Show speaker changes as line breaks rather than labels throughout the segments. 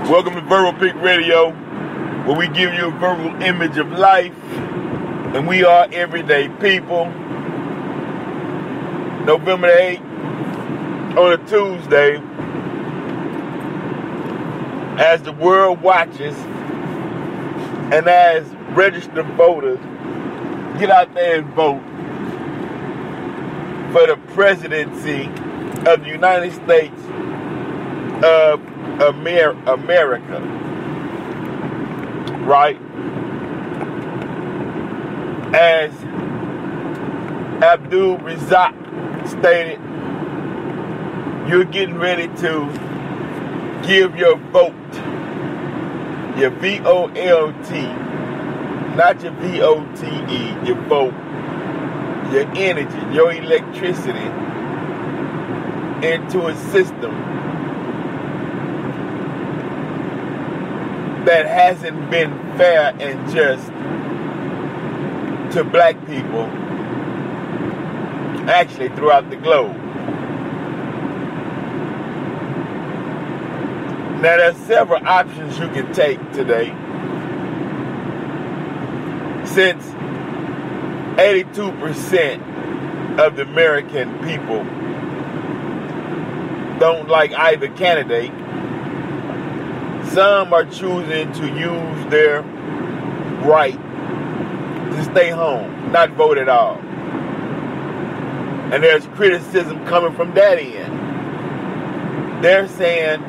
Welcome to Verbal Pick Radio, where we give you a verbal image of life, and we are everyday people. November the 8th, on a Tuesday, as the world watches, and as registered voters get out there and vote for the presidency of the United States of America, right? As Abdul Razak stated, you're getting ready to give your vote, your V-O-L-T, not your V-O-T-E, your vote, your energy, your electricity into a system that hasn't been fair and just to black people, actually throughout the globe. Now there's several options you can take today, since 82% of the American people don't like either candidate. Some are choosing to use their right to stay home, not vote at all. And there's criticism coming from that end. They're saying,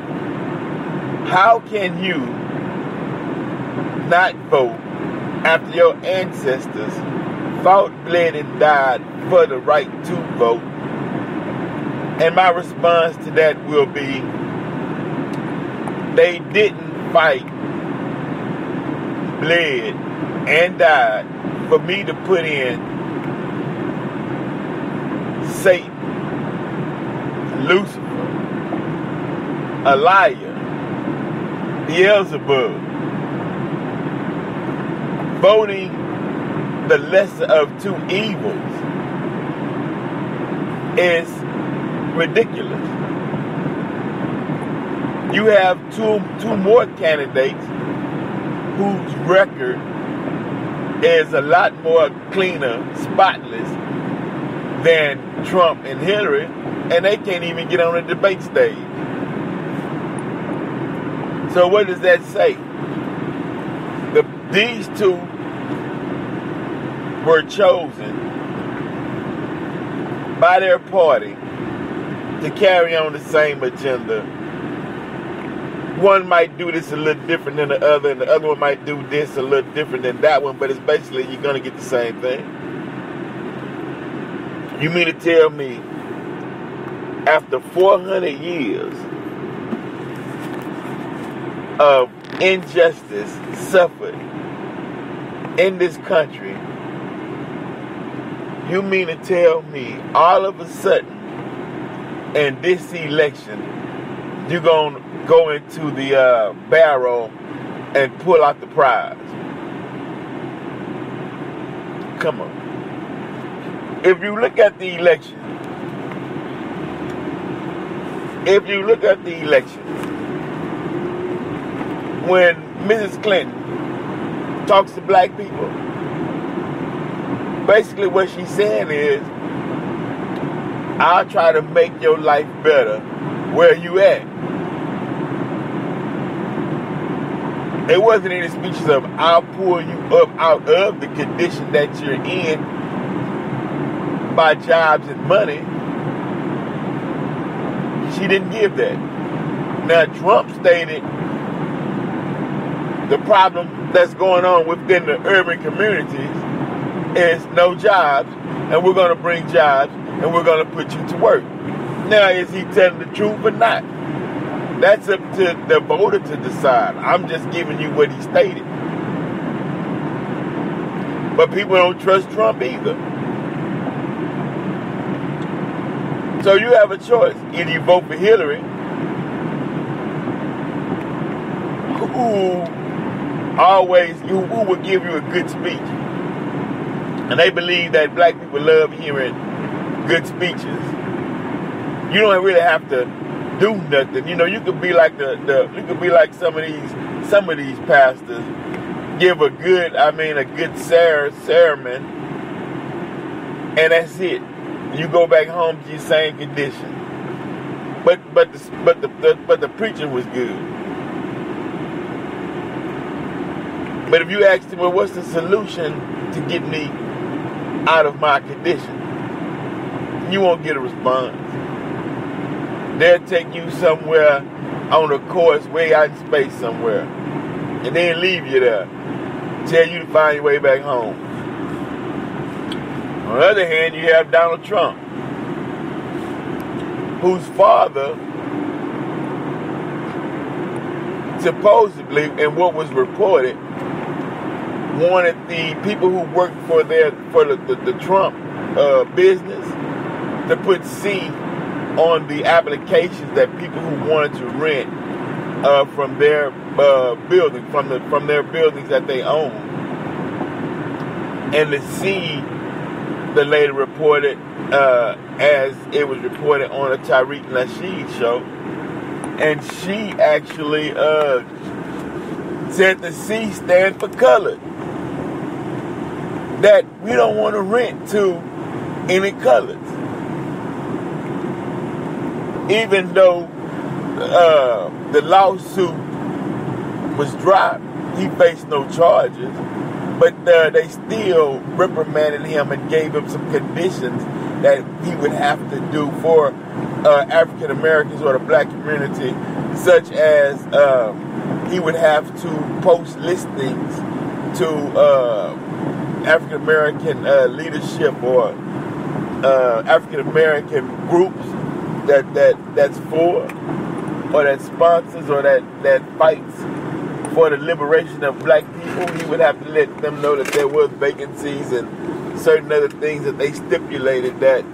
how can you not vote after your ancestors fought, bled, and died for the right to vote? And my response to that will be, they didn't fight, bled, and died for me to put in Satan, Lucifer, a liar, Beelzebub. Voting the lesser of two evils is ridiculous. You have two more candidates whose record is a lot more cleaner, spotless than Trump and Hillary, and they can't even get on a debate stage. So what does that say? These two were chosen by their party to carry on the same agenda. One might do this a little different than the other, and the other one might do this a little different than that one, but it's basically you're going to get the same thing. You mean to tell me, after 400 years of injustice suffered in this country, you mean to tell me all of a sudden in this election you're going to go into the barrel and pull out the prize? Come on. If you look at the election, when Mrs. Clinton talks to black people, basically what she's saying is, I'll try to make your life better where you at. It wasn't any speeches of, I'll pull you up out of the condition that you're in by jobs and money. She didn't give that. Now Trump stated the problem that's going on within the urban communities is no jobs, and we're going to bring jobs, and we're going to put you to work. Now, is he telling the truth or not? That's up to the voter to decide. I'm just giving you what he stated. But people don't trust Trump either. So you have a choice. Either you vote for Hillary, who will give you a good speech. And they believe that black people love hearing good speeches. You don't really have to do nothing. You know, you could be like you could be like some of these pastors, give a good sermon, and that's it. You go back home to your same condition. But the preaching was good. But if you asked him, well, what's the solution to get me out of my condition? You won't get a response. They'll take you somewhere on a course way out in space somewhere, and then leave you there, tell you to find your way back home. On the other hand, you have Donald Trump, whose father supposedly, and what was reported, wanted the people who worked for the Trump business to put C on the applications that people who wanted to rent from their building, from their buildings that they own. And the C, the lady reported, as it was reported on a Tariq Nasheed show, and she actually said the C stand for colored. That we don't want to rent to any colors. Even though the lawsuit was dropped, he faced no charges, but they still reprimanded him and gave him some conditions that he would have to do for African Americans or the black community, such as he would have to post listings to African American leadership or African American groups that's for or that sponsors or that fights for the liberation of black people. He would have to let them know that there was vacancies and certain other things that they stipulated that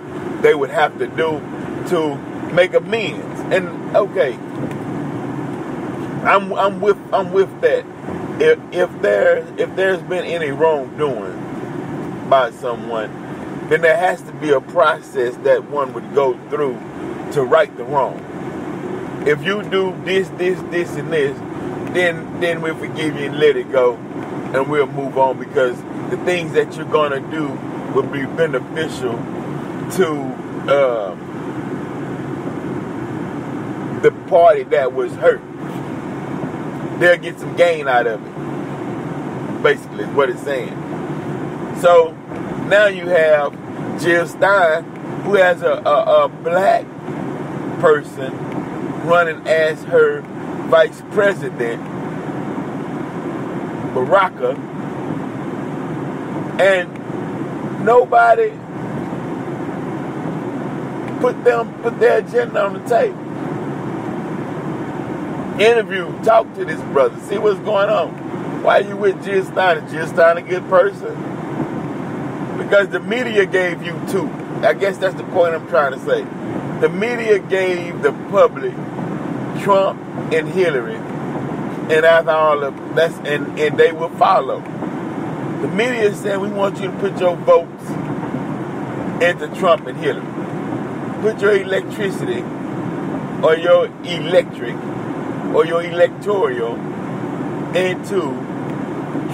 they would have to do to make amends. And okay, I'm with that. If there's been any wrongdoing by someone, then there has to be a process that one would go through to right the wrong. If you do this, and this, then we'll forgive you and let it go, and we'll move on, because the things that you're gonna do will be beneficial to the party that was hurt. They'll get some gain out of it. Basically, is what it's saying. So now you have Jill Stein, who has a black person running as her vice president, Baraka, and nobody put their agenda on the table. Interview, talk to this brother, see what's going on. Why are you with Jill Stein? Is Jill Stein a good person? Because the media gave you two. I guess that's the point I'm trying to say. The media gave the public Trump and Hillary, and after all of that's and they will follow. The media is saying we want you to put your votes into Trump and Hillary. Put your electricity or your electric or your electoral into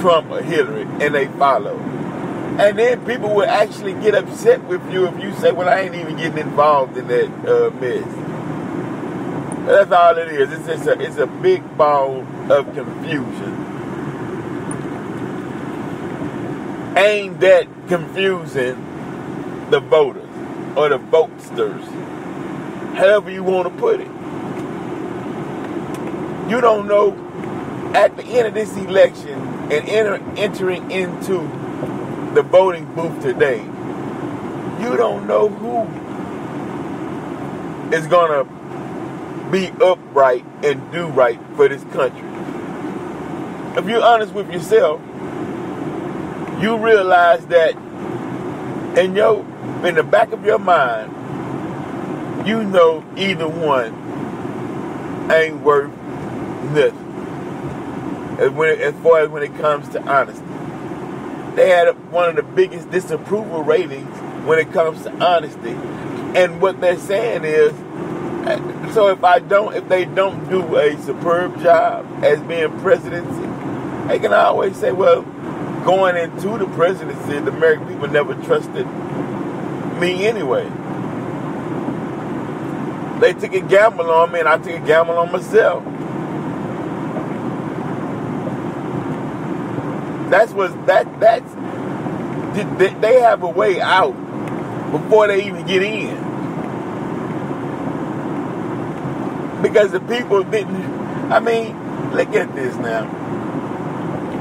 Trump or Hillary, and they follow. And then people will actually get upset with you if you say, well, I ain't even getting involved in that mess. That's all it is. It's a big ball of confusion aimed at confusing the voters or the votesters, however you want to put it. You don't know at the end of this election and entering into the voting booth today, you don't know who is going to be upright and do right for this country. If you're honest with yourself, you realize that in the back of your mind, you know either one ain't worth nothing. As far as when it comes to honesty. They had one of the biggest disapproval ratings when it comes to honesty. And what they're saying is So if they don't do a superb job as being presidency, they can always say, well, going into the presidency, the American people never trusted me anyway. They took a gamble on me, and I took a gamble on myself. They have a way out before they even get in. Because the people didn't, look at this now.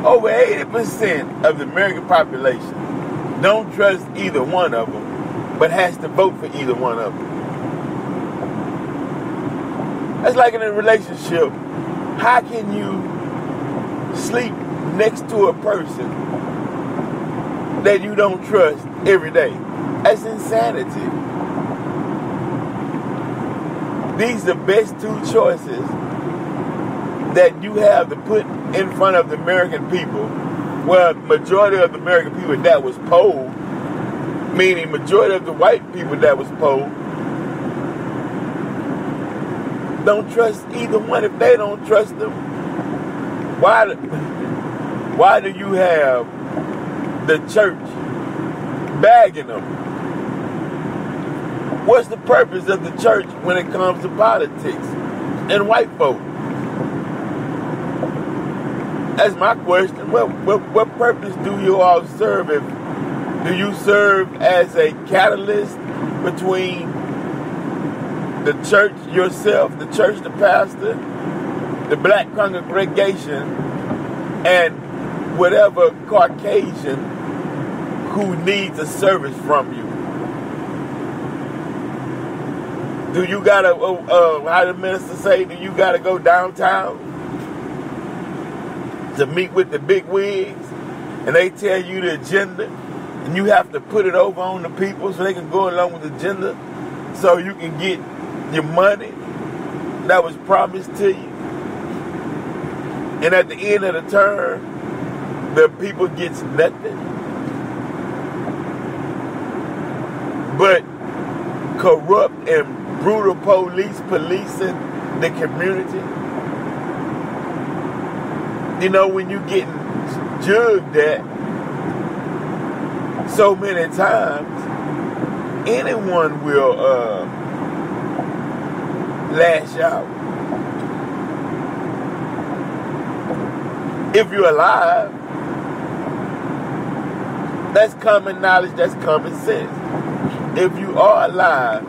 Over 80% of the American population don't trust either one of them, but has to vote for either one of them. That's like in a relationship. How can you sleep next to a person that you don't trust every day? That's insanity. These are the best two choices that you have to put in front of the American people. Well, majority of the American people that was polled, meaning majority of the white people that was polled, don't trust either one. If they don't trust them, why do you have the church bagging them? What's the purpose of the church when it comes to politics and white folk? That's my question. What purpose do you all serve? Do you serve as a catalyst between the church yourself, the church, the pastor, the black congregation, and whatever Caucasian who needs a service from you? Do you gotta, how the minister say, do you gotta go downtown to meet with the big wigs and they tell you the agenda and you have to put it over on the people so they can go along with the agenda so you can get your money that was promised to you? And at the end of the term, the people gets nothing but corrupt and brutal policing the community. You know, when you getting jugged at so many times, anyone will lash out. If you're alive, that's common knowledge, that's common sense. If you are alive,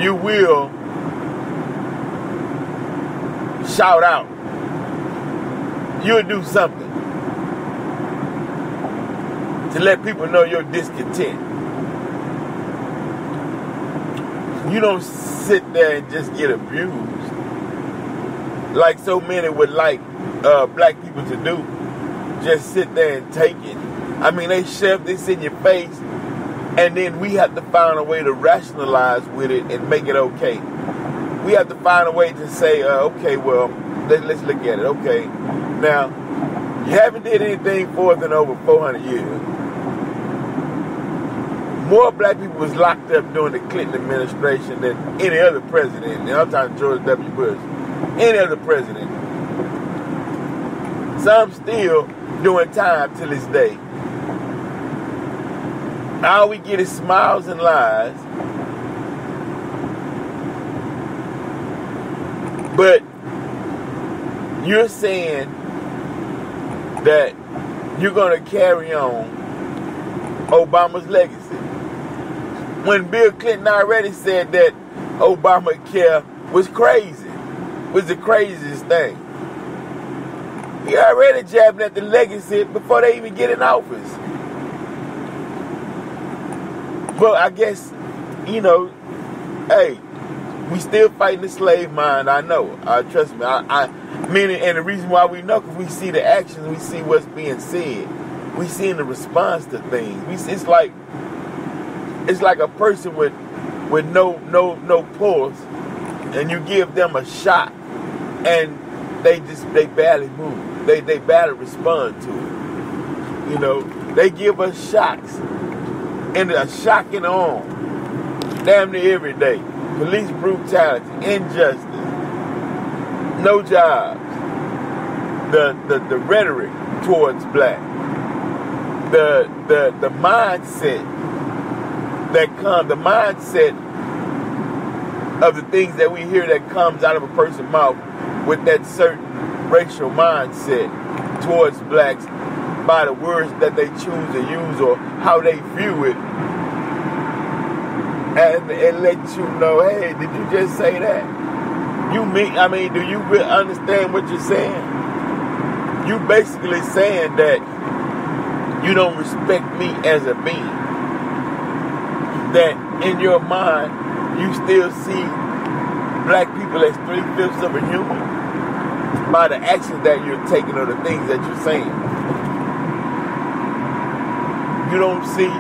you will shout out. You'll do something to let people know your discontent. You don't sit there and just get abused like so many would like black people to do. Just sit there and take it. I mean, they shove this in your face, and then we have to find a way to rationalize with it and make it okay. We have to find a way to say, okay, well, let's look at it. Okay, now, you haven't did anything for us in over 400 years. More black people was locked up during the Clinton administration than any other president. And I'm talking George W. Bush. Any other president. Some still doing time till this day. All we get is smiles and lies. But you're saying that you're going to carry on Obama's legacy. When Bill Clinton already said that Obamacare was crazy, was the craziest thing. He already jabbing at the legacy before they even get in office. But I guess, you know, hey, we still fighting the slave mind, I know. Trust me. I mean, and the reason why we know, because we see the actions, we see what's being said. We see the response to things. It's like a person with no pulse, and you give them a shot, and they barely move. They barely respond to it. You know, they give us shocks, and a shock in the arm, damn near every day. police brutality, injustice, no jobs, the rhetoric towards black, the mindset the mindset of the things that we hear that comes out of a person's mouth with that certain racial mindset towards blacks by the words that they choose to use or how they view it, and let you know, hey, did you just say that? Do you really understand what you're saying? You basically saying that you don't respect me as a being. That in your mind, you still see black people as 3/5 of a human by the actions that you're taking or the things that you're saying. You don't see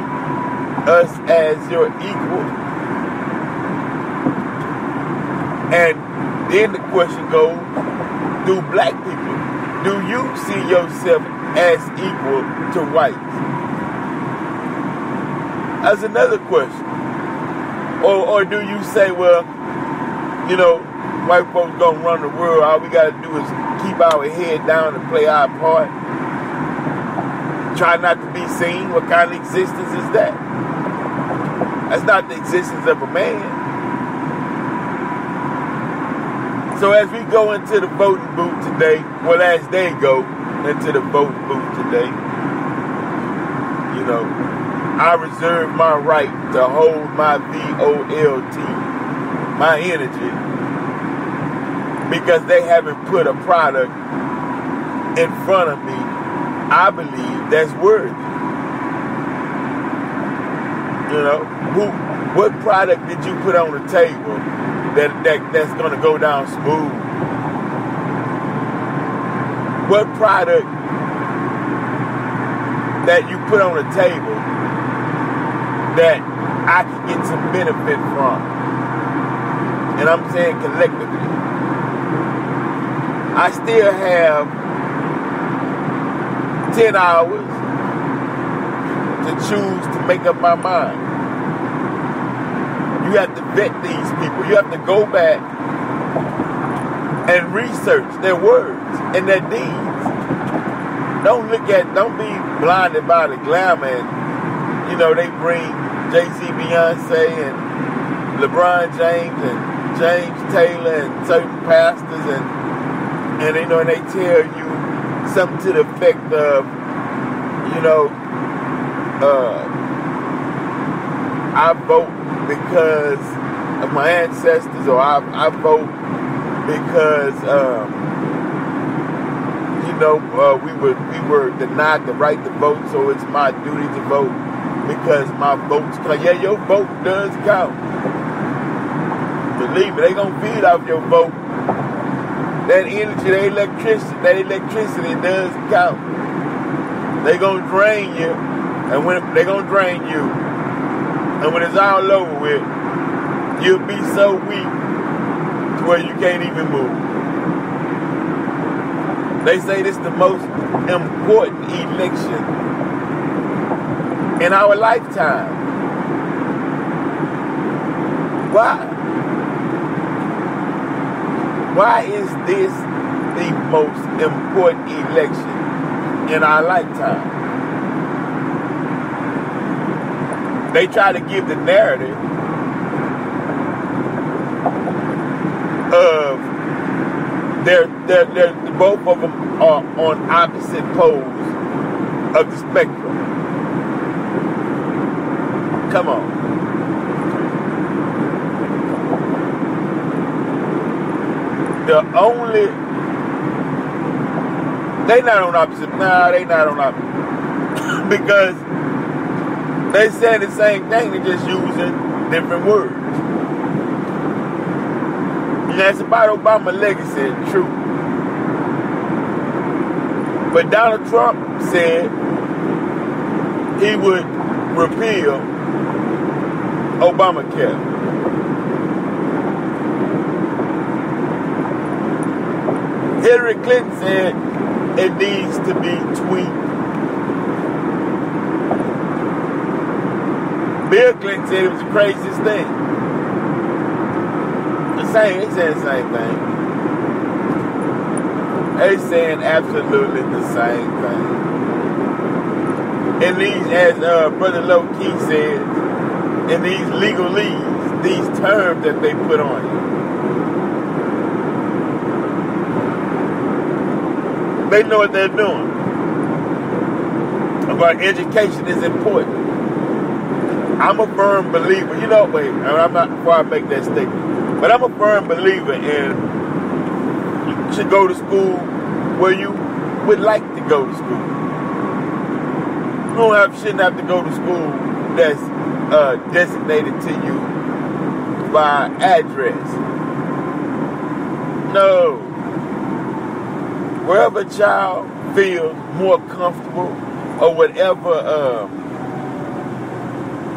us as your equal. And then the question goes, do black people, do you see yourself as equal to whites? That's another question. Or do you say, well, white folks gonna run the world, all we gotta do is keep our head down and play our part? Try not to be seen? What kind of existence is that? That's not the existence of a man. So as we go into the voting booth today, well, as they go into the voting booth today, I reserve my right to hold my VOLT, my energy, because they haven't put a product in front of me, I believe, that's worthy. What product did you put on the table that's going to go down smooth? What product that you put on the table that I can get some benefit from? And I'm saying collectively. I still have 10 hours to choose to make up my mind. You have to vet these people. You have to go back and research their words and their deeds. Don't be blinded by the glamour. And, they bring Jay-Z, Beyonce, and LeBron James, and James Taylor, and certain pastors, and they tell you something to the effect of, I vote because of my ancestors, or I vote because we were denied the right to vote, so it's my duty to vote because my votes count. Yeah, your vote does count. Believe me, they gonna feed off your vote. That energy, that electricity does count. They gonna drain you, and when it's all over with, you'll be so weak to where you can't even move. They say this is the most important election in our lifetime. Why? Why is this the most important election in our lifetime? They try to give the narrative of they're both of them are on opposite poles of the spectrum. Come on. They not on opposite. Nah, they not on opposite. Because they saying the same thing, they're just using different words. It's about Obama's legacy, true. But Donald Trump said he would repeal Obamacare. Hillary Clinton said it needs to be tweaked. Bill Clinton said it was the craziest thing. They saying the same thing. They saying absolutely the same thing. And these, as Brother Low Key said, in these legalese, these terms that they put on you, they know what they're doing. But education is important. I'm a firm believer. You know, wait, I'm not before I make that statement. But I'm a firm believer in you should go to school where you would like to go to school. You shouldn't have to go to school that's designated to you by address. No. Wherever a child feels more comfortable or whatever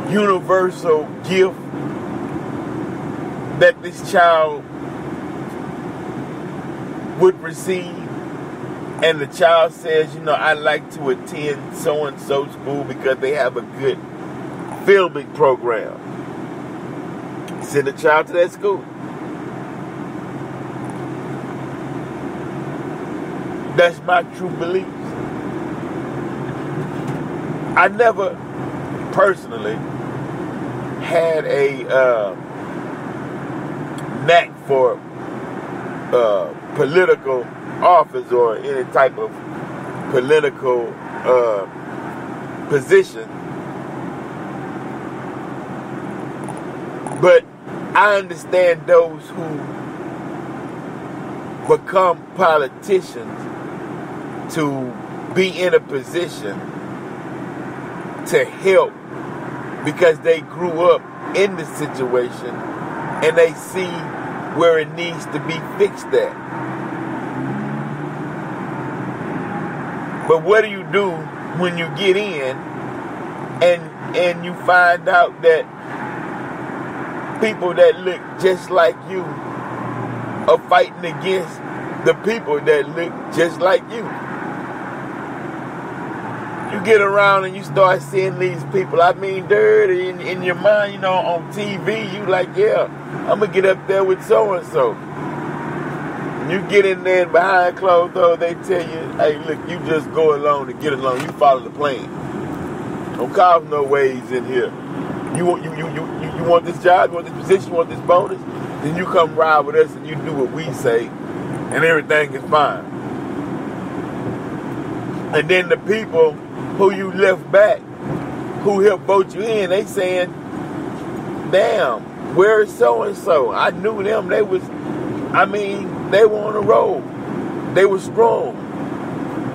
universal gift that this child would receive, and the child says, you know, I like to attend so-and-so school because they have a good filming program. Send a child to that school. That's my true beliefs. I never personally had a knack for political office or any type of political position. But I understand those who become politicians to be in a position to help because they grew up in the situation and they see where it needs to be fixed at. But what do you do when you get in and you find out that people that look just like you are fighting against the people that look just like you? You get around and you start seeing these people, I mean, dirty in your mind, you know, on TV, you like, yeah, I'm going to get up there with so-and-so. You get in there and behind closed doors, they tell you, hey, look, you just go along to get along. You follow the plan. Don't cause no ways in here. You want this job, you want this position, you want this bonus, then you come ride with us and you do what we say, and everything is fine. And then the people who you left back, who helped vote you in, they saying, damn, where is so-and-so? I knew them. They were on the road. They were strong.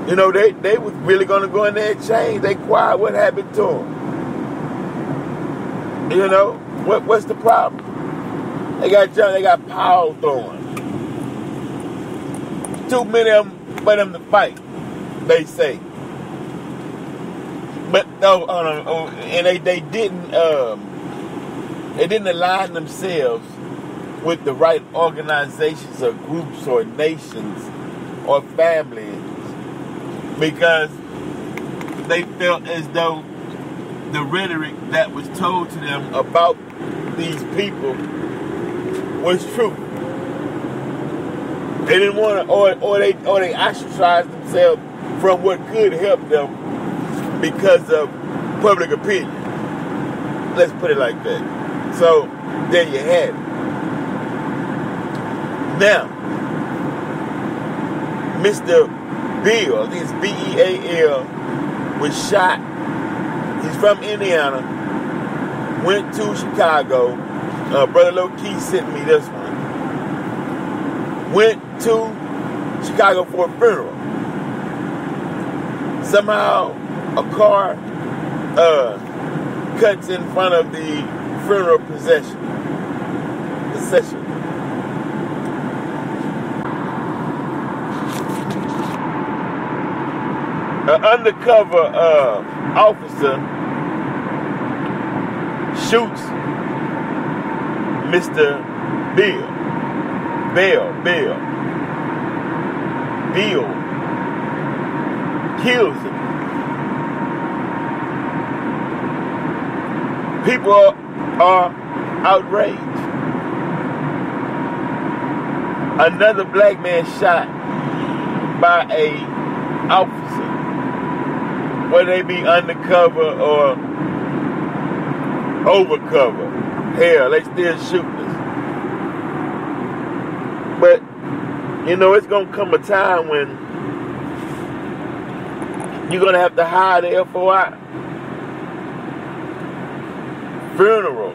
You know, they was really going to go in there and change. They quiet. What happened to them? You know, what's the problem? They got power throwing. Too many of them for them to fight, they say. But and they didn't align themselves with the right organizations or groups or nations or families because they felt as though the rhetoric that was told to them about these people was true. They didn't want to, or they ostracized themselves from what could help them because of public opinion. Let's put it like that. So there you have it. Now, Mr. Bill, I think it's B-E-A-L, was shot. He's from Indiana, went to Chicago. Brother Low Key sent me this one. Went to Chicago for a funeral. Somehow, a car cuts in front of the funeral procession. An undercover officer shoots Mr. Bill. Kills him. People are outraged. another black man shot by a officer, whether they be undercover or overcover. Hell, they still shooting us. But, you know, it's going to come a time when you're going to have to hire the FOI. Funeral,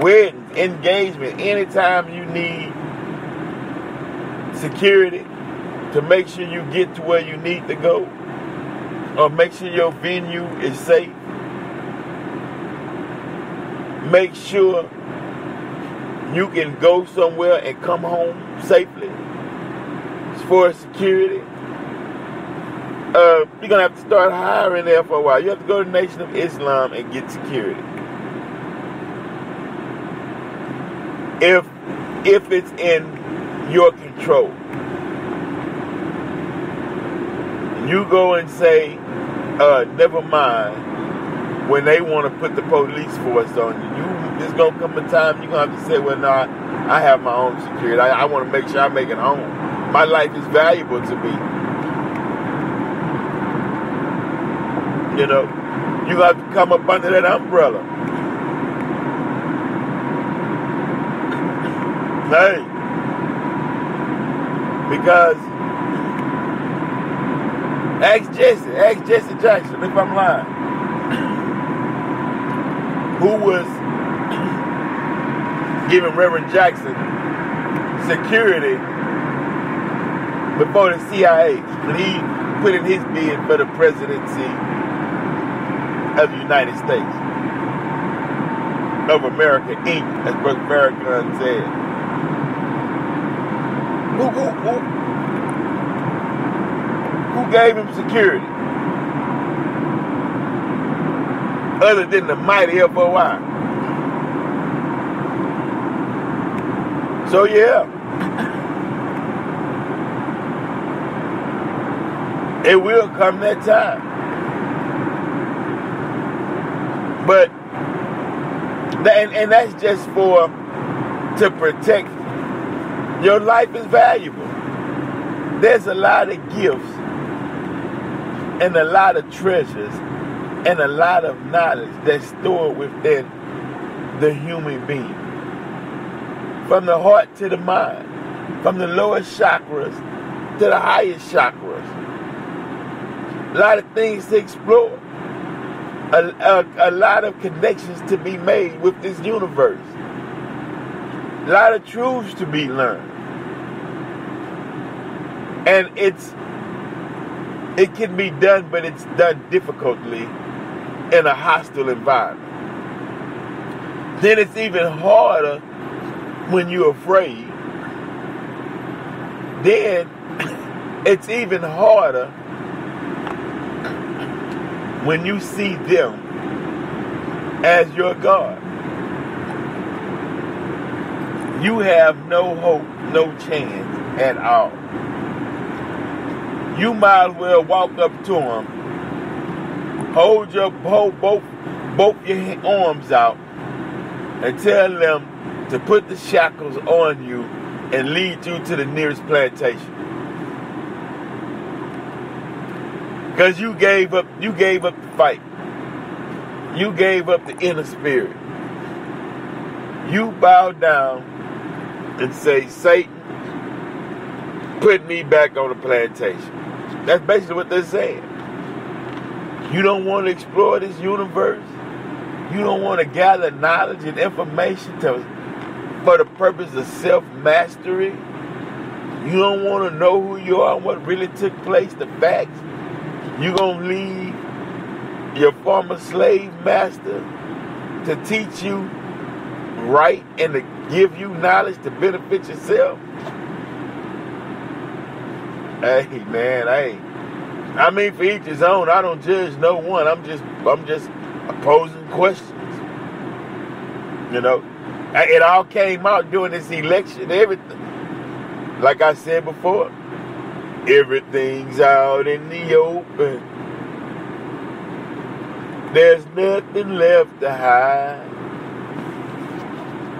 weddings, engagement, anytime you need security to make sure you get to where you need to go, or make sure your venue is safe. Make sure you can go somewhere and come home safely. As far as security, you're going to have to start hiring the FOI. You have to go to the Nation of Islam and get security. If it's in your control. You go and say, never mind, when they want to put the police force on you. There's going to come a time you're going to have to say, well, no, I have my own security. I want to make sure I make it home. My life is valuable to me. You know, you have to come up under that umbrella. Hey. Because ask Jesse Jackson if I'm lying, who was giving Reverend Jackson security before the CIA when he put in his bid for the presidency of the United States of America, Inc., as Brother Farrakhan said. Who gave him security? Other than the mighty FOI. So yeah. It will come that time. But and that's just to protect. Your life is valuable. There's a lot of gifts and a lot of treasures and a lot of knowledge that's stored within the human being. From the heart to the mind, from the lowest chakras to the highest chakras. A lot of things to explore. A lot of connections to be made with this universe. A lot of truths to be learned. And it can be done, but it's done difficultly in a hostile environment. Then it's even harder when you're afraid. Then it's even harder when you see them as your God. You have no hope, no chance at all. You might as well walk up to them, hold both your arms out, and tell them to put the shackles on you and lead you to the nearest plantation. Because you gave up the fight. You gave up the inner spirit. You bow down and say, Satan, put me back on the plantation. That's basically what they're saying. You don't want to explore this universe. You don't want to gather knowledge and information for the purpose of self-mastery. You don't want to know who you are and what really took place, the facts. You're going to leave your former slave master to teach you right and to give you knowledge to benefit yourself. Hey, man, hey. I mean, for each his own. I don't judge no one. I'm just posing questions. You know, it all came out during this election. Everything, like I said before, everything's out in the open. There's nothing left to hide.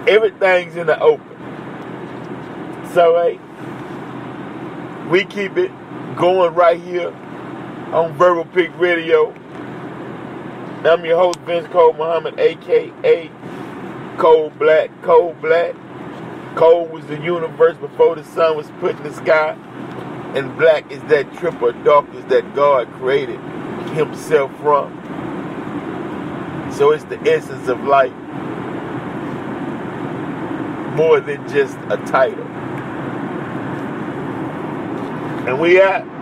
Everything's in the open. So, hey, We keep it going right here on Verbal Pick Radio. I'm your host, Vince Cole Muhammad, a.k.a. Cold Black. Cold Black. Cold was the universe before the sun was put in the sky. And black is that triple darkness that God created himself from. So it's the essence of life. More than just a title. And we out.